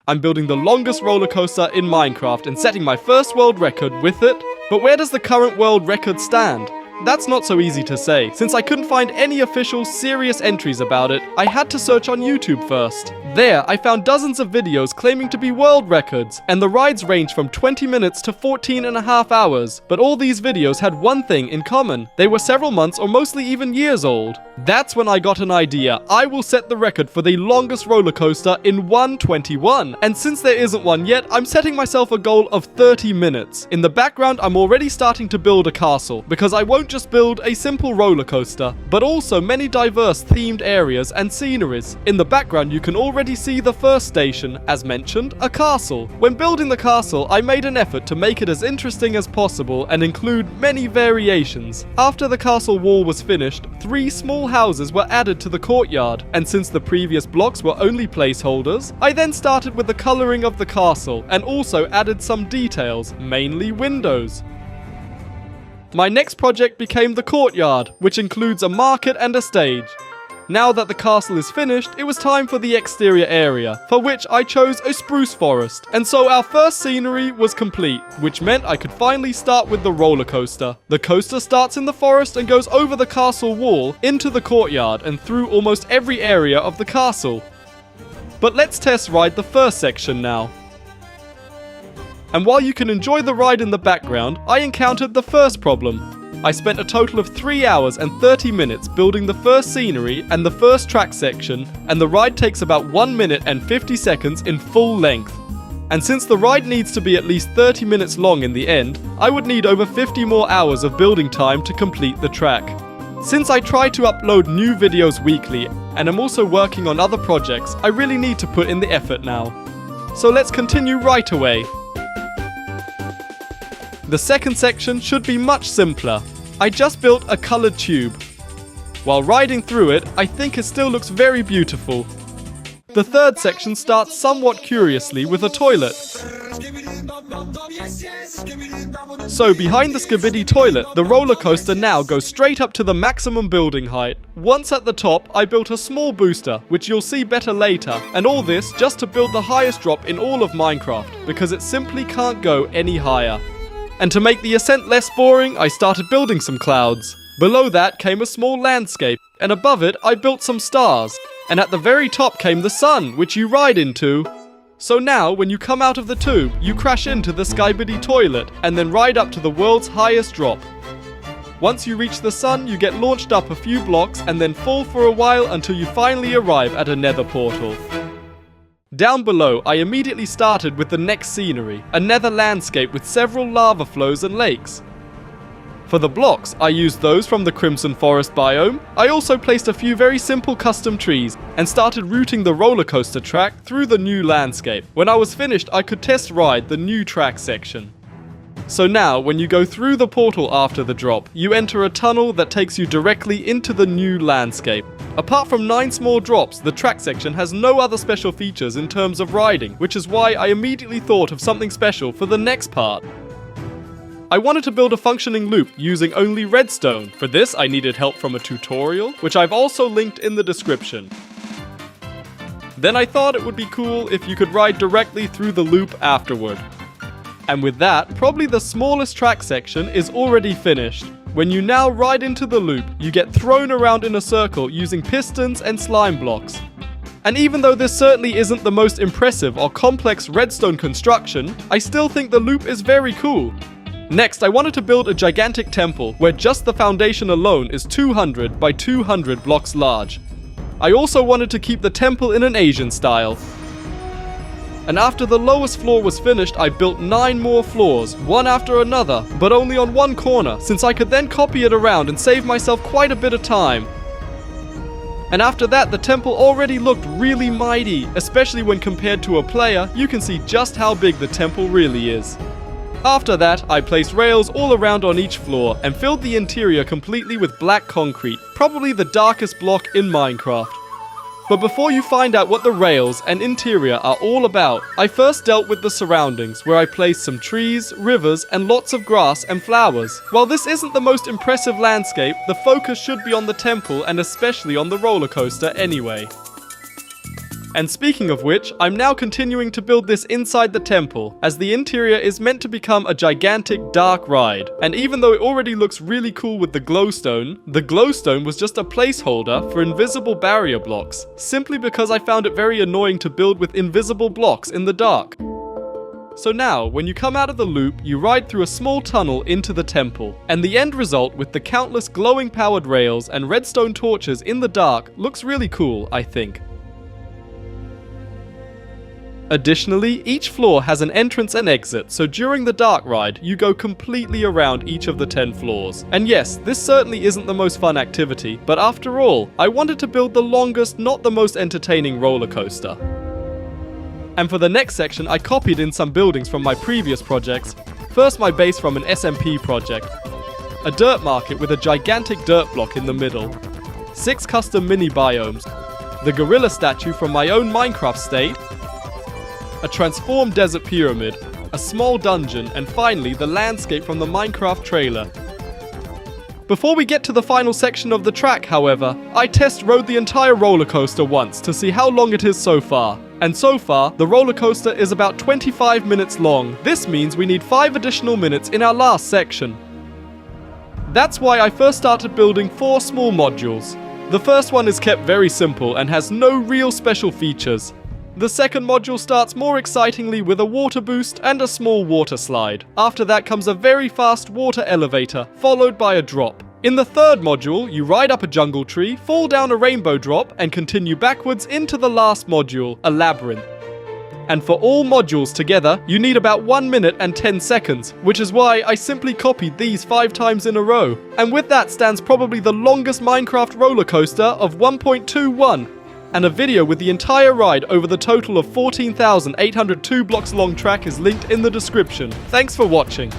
I'm building the longest roller coaster in Minecraft and setting my first world record with it. But where does the current world record stand? That's not so easy to say. Since I couldn't find any official, serious entries about it, I had to search on YouTube first. There, I found dozens of videos claiming to be world records, and the rides range from 20 minutes to 14.5 hours. But all these videos had one thing in common. They were several months or mostly even years old. That's when I got an idea. I will set the record for the longest roller coaster in 1:21. And since there isn't one yet, I'm setting myself a goal of 30 minutes. In the background, I'm already starting to build a castle, because I won't just build a simple roller coaster, but also many diverse themed areas and sceneries. In the background, you can already see the first station, as mentioned, a castle. When building the castle, I made an effort to make it as interesting as possible and include many variations. After the castle wall was finished, 3 small houses were added to the courtyard, and since the previous blocks were only placeholders, I then started with the coloring of the castle and also added some details, mainly windows. My next project became the courtyard, which includes a market and a stage. Now that the castle is finished, it was time for the exterior area, for which I chose a spruce forest. And so our first scenery was complete, which meant I could finally start with the roller coaster. The coaster starts in the forest and goes over the castle wall, into the courtyard, and through almost every area of the castle. But let's test ride the first section now. And while you can enjoy the ride in the background, I encountered the first problem. I spent a total of 3 hours and 30 minutes building the first scenery and the first track section, and the ride takes about 1 minute and 50 seconds in full length. And since the ride needs to be at least 30 minutes long in the end, I would need over 50 more hours of building time to complete the track. Since I try to upload new videos weekly, and I'm also working on other projects, I really need to put in the effort now. So let's continue right away. The second section should be much simpler. I just built a colored tube. While riding through it, I think it still looks very beautiful. The third section starts somewhat curiously with a toilet. So behind the Skibidi toilet, the roller coaster now goes straight up to the maximum building height. Once at the top, I built a small booster, which you'll see better later, and all this just to build the highest drop in all of Minecraft, because it simply can't go any higher. And to make the ascent less boring, I started building some clouds. Below that came a small landscape, and above it I built some stars. And at the very top came the sun, which you ride into. So now, when you come out of the tube, you crash into the Skibidi toilet, and then ride up to the world's highest drop. Once you reach the sun, you get launched up a few blocks, and then fall for a while until you finally arrive at a nether portal. Down below, I immediately started with the next scenery, a nether landscape with several lava flows and lakes. For the blocks, I used those from the Crimson Forest biome. I also placed a few very simple custom trees and started routing the roller coaster track through the new landscape. When I was finished, I could test ride the new track section. So now, when you go through the portal after the drop, you enter a tunnel that takes you directly into the new landscape. Apart from 9 small drops, the track section has no other special features in terms of riding, which is why I immediately thought of something special for the next part. I wanted to build a functioning loop using only redstone. For this, I needed help from a tutorial, which I've also linked in the description. Then I thought it would be cool if you could ride directly through the loop afterward. And with that, probably the smallest track section is already finished. When you now ride into the loop, you get thrown around in a circle using pistons and slime blocks. And even though this certainly isn't the most impressive or complex redstone construction, I still think the loop is very cool. Next, I wanted to build a gigantic temple where just the foundation alone is 200 by 200 blocks large. I also wanted to keep the temple in an Asian style. And after the lowest floor was finished, I built 9 more floors, one after another, but only on one corner, since I could then copy it around and save myself quite a bit of time. And after that, the temple already looked really mighty, especially when compared to a player. You can see just how big the temple really is. After that, I placed rails all around on each floor and filled the interior completely with black concrete, probably the darkest block in Minecraft. But before you find out what the rails and interior are all about, I first dealt with the surroundings, where I placed some trees, rivers, and lots of grass and flowers. While this isn't the most impressive landscape, the focus should be on the temple and especially on the roller coaster anyway. And speaking of which, I'm now continuing to build this inside the temple, as the interior is meant to become a gigantic dark ride. And even though it already looks really cool with the glowstone was just a placeholder for invisible barrier blocks, simply because I found it very annoying to build with invisible blocks in the dark. So now, when you come out of the loop, you ride through a small tunnel into the temple, and the end result with the countless glowing powered rails and redstone torches in the dark looks really cool, I think. Additionally, each floor has an entrance and exit, so during the dark ride, you go completely around each of the 10 floors. And yes, this certainly isn't the most fun activity, but after all, I wanted to build the longest, not the most entertaining roller coaster. And for the next section, I copied in some buildings from my previous projects. First, my base from an SMP project, a dirt market with a gigantic dirt block in the middle, 6 custom mini biomes, the gorilla statue from my own Minecraft state, a transformed desert pyramid, a small dungeon, and finally the landscape from the Minecraft trailer. Before we get to the final section of the track, however, I test rode the entire roller coaster once to see how long it is so far. And so far, the roller coaster is about 25 minutes long. This means we need 5 additional minutes in our last section. That's why I first started building 4 small modules. The first one is kept very simple and has no real special features. The second module starts more excitingly with a water boost and a small water slide. After that comes a very fast water elevator, followed by a drop. In the third module, you ride up a jungle tree, fall down a rainbow drop, and continue backwards into the last module, a labyrinth. And for all modules together, you need about 1 minute and 10 seconds, which is why I simply copied these 5 times in a row. And with that stands probably the longest Minecraft roller coaster of 1.21. And a video with the entire ride over the total of 14,802 blocks long track is linked in the description. Thanks for watching.